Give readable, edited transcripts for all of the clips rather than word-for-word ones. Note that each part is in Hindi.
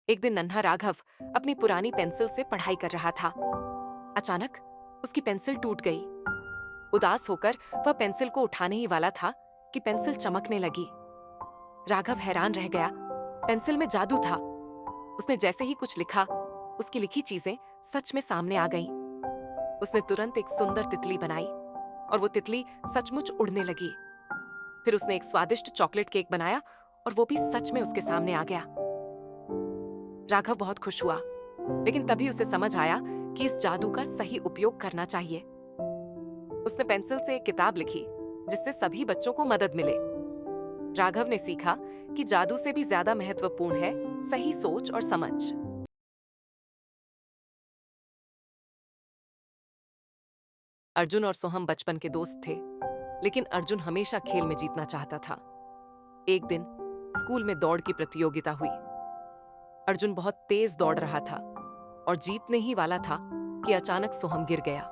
एक दिन नन्हा राघव अपनी पुरानी पेंसिल से पढ़ाई कर रहा था। अचानक उसकी पेंसिल टूट गई। उदास होकर वह पेंसिल को उठाने ही वाला था कि पेंसिल चमकने लगी। राघव हैरान रह गया। पेंसिल में जादू था। उसने जैसे ही कुछ लिखा, उसकी लिखी चीजें सच में सामने आ गईं। उसने तुरंत एक सुंदर तितली बनाई और वो तितली सचमुच उड़ने लगी। फिर उसने एक स्वादिष्ट चॉकलेट केक बनाया और वो भी सच में उसके सामने आ गया। राघव बहुत खुश हुआ, लेकिन तभी उसे समझ आया कि इस जादू का सही उपयोग करना चाहिए। उसने पेंसिल से एक किताब लिखी जिससे सभी बच्चों को मदद मिले। राघव ने सीखा कि जादू से भी ज्यादा महत्वपूर्ण है सही सोच और समझ। अर्जुन और सोहम बचपन के दोस्त थे, लेकिन अर्जुन हमेशा खेल में जीतना चाहता था। एक दिन स्कूल में दौड़ की प्रतियोगिता हुई। अर्जुन बहुत तेज दौड़ रहा था और जीतने ही वाला था कि अचानक सोहम गिर गया।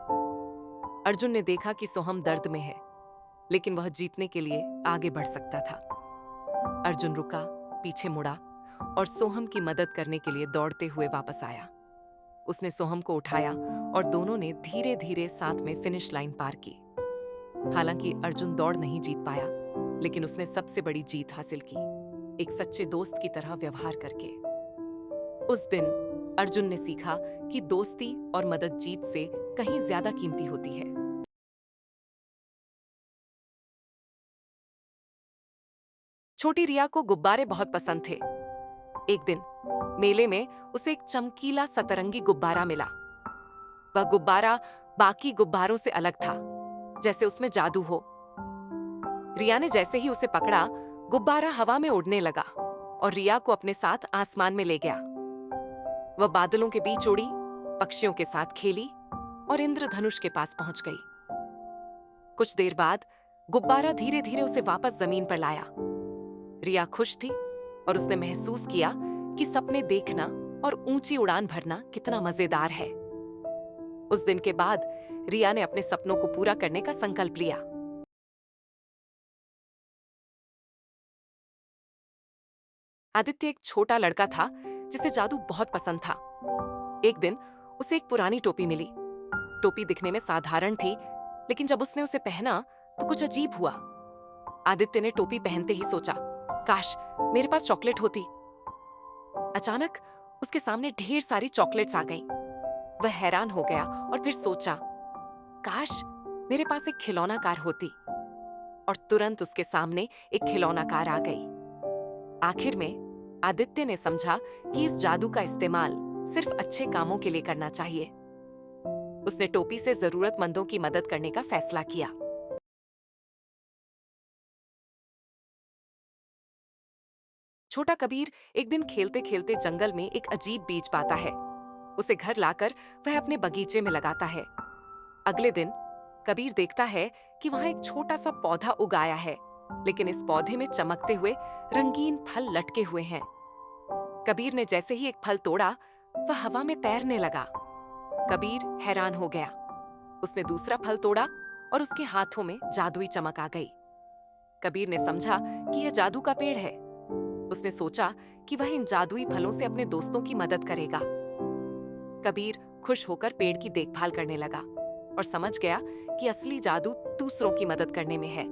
अर्जुन ने देखा कि सोहम दर्द में है, लेकिन वह जीतने के लिए आगे बढ़ सकता था। अर्जुन रुका, पीछे मुड़ा और सोहम की मदद करने के लिए दौड़ते हुए वापस आया। उसने सोहम को उठाया और दोनों ने धीरे धीरे साथ में फिनिश लाइन पार की। हालांकि अर्जुन दौड़ नहीं जीत पाया, लेकिन उसने सबसे बड़ी जीत हासिल की, एक सच्चे दोस्त की तरह व्यवहार करके। उस दिन अर्जुन ने सीखा कि दोस्ती और मदद जीत से कहीं ज्यादा कीमती होती है। छोटी रिया को गुब्बारे बहुत पसंद थे। एक दिन मेले में उसे एक चमकीला सतरंगी गुब्बारा मिला। वह गुब्बारा बाकी गुब्बारों से अलग था, जैसे उसमें जादू हो। रिया ने जैसे ही उसे पकड़ा, गुब्बारा हवा में उड़ने लगा और रिया को अपने साथ आसमान में ले गया। वह बादलों के बीच उड़ी, पक्षियों के साथ खेली और इंद्रधनुष के पास पहुंच गई। कुछ देर बाद गुब्बारा धीरे धीरे उसे वापस जमीन पर लाया। रिया खुश थी और उसने महसूस किया कि सपने देखना और ऊंची उड़ान भरना कितना मजेदार है। उस दिन के बाद रिया ने अपने सपनों को पूरा करने का संकल्प लिया। आदित्य एक छोटा लड़का था जिसे जादू बहुत पसंद था। एक दिन उसे एक पुरानी टोपी मिली। टोपी दिखने में साधारण थी, लेकिन जब उसने उसे पहना तो कुछ अजीब हुआ। आदित्य ने टोपी पहनते ही सोचा, काश मेरे पास चॉकलेट होती। अचानक उसके सामने ढेर सारी चॉकलेट्स आ गईं। वह हैरान हो गया और फिर सोचा, काश मेरे पास एक खिलौना कार होती। और तुरंत उसके सामने एक खिलौना कार आ गई। आखिर में आदित्य ने समझा कि इस जादू का इस्तेमाल सिर्फ अच्छे कामों के लिए करना चाहिए। उसने टोपी से जरूरतमंदों की मदद करने का फैसला किया। छोटा कबीर एक दिन खेलते खेलते जंगल में एक अजीब बीज पाता है। उसे घर लाकर वह अपने बगीचे में लगाता है। अगले दिन कबीर देखता है कि वहां एक छोटा सा पौधा उगाया है, लेकिन इस पौधे में चमकते हुए रंगीन फल लटके हुए हैं। कबीर ने जैसे ही एक फल तोड़ा, वह हवा में तैरने लगा। कबीर हैरान हो गया। उसने दूसरा फल तोड़ा और उसके हाथों में जादुई चमक आ गई। कबीर ने समझा कि यह जादू का पेड़ है। उसने सोचा कि वह इन जादुई फलों से अपने दोस्तों की मदद करेगा। कबीर खुश होकर पेड़ की देखभाल करने लगा और समझ गया कि असली जादू दूसरों की मदद करने में है।